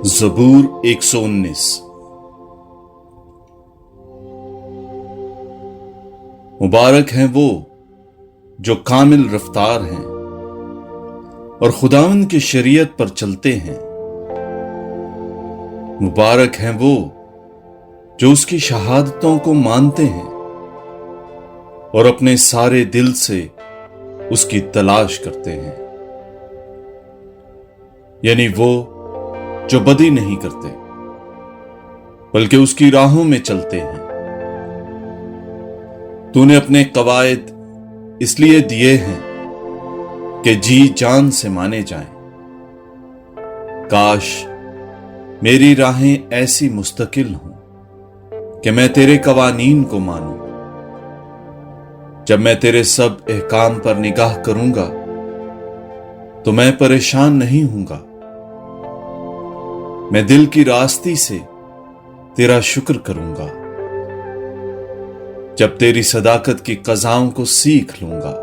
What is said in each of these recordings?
ज़बूर 119। मुबारक हैं वो जो कामिल रफ्तार हैं और खुदावंद की शरीयत पर चलते हैं। मुबारक हैं वो जो उसकी शहादतों को मानते हैं और अपने सारे दिल से उसकी तलाश करते हैं। यानी वो जो बदी नहीं करते बल्कि उसकी राहों में चलते हैं। तूने अपने कवायद इसलिए दिए हैं कि जी जान से माने जाएं। काश मेरी राहें ऐसी मुस्तकिल हों कि मैं तेरे कवानीन को मानूं। जब मैं तेरे सब अहकाम पर निगाह करूंगा तो मैं परेशान नहीं हूंगा। मैं दिल की रास्ती से तेरा शुक्र करूंगा। जब तेरी सदाकत की क़ज़ाओं को सीख लूंगा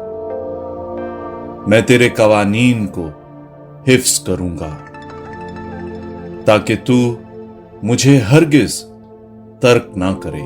मैं तेरे कवानीन को हिफ्स करूंगा, ताकि तू मुझे हरगिज तर्क ना करे।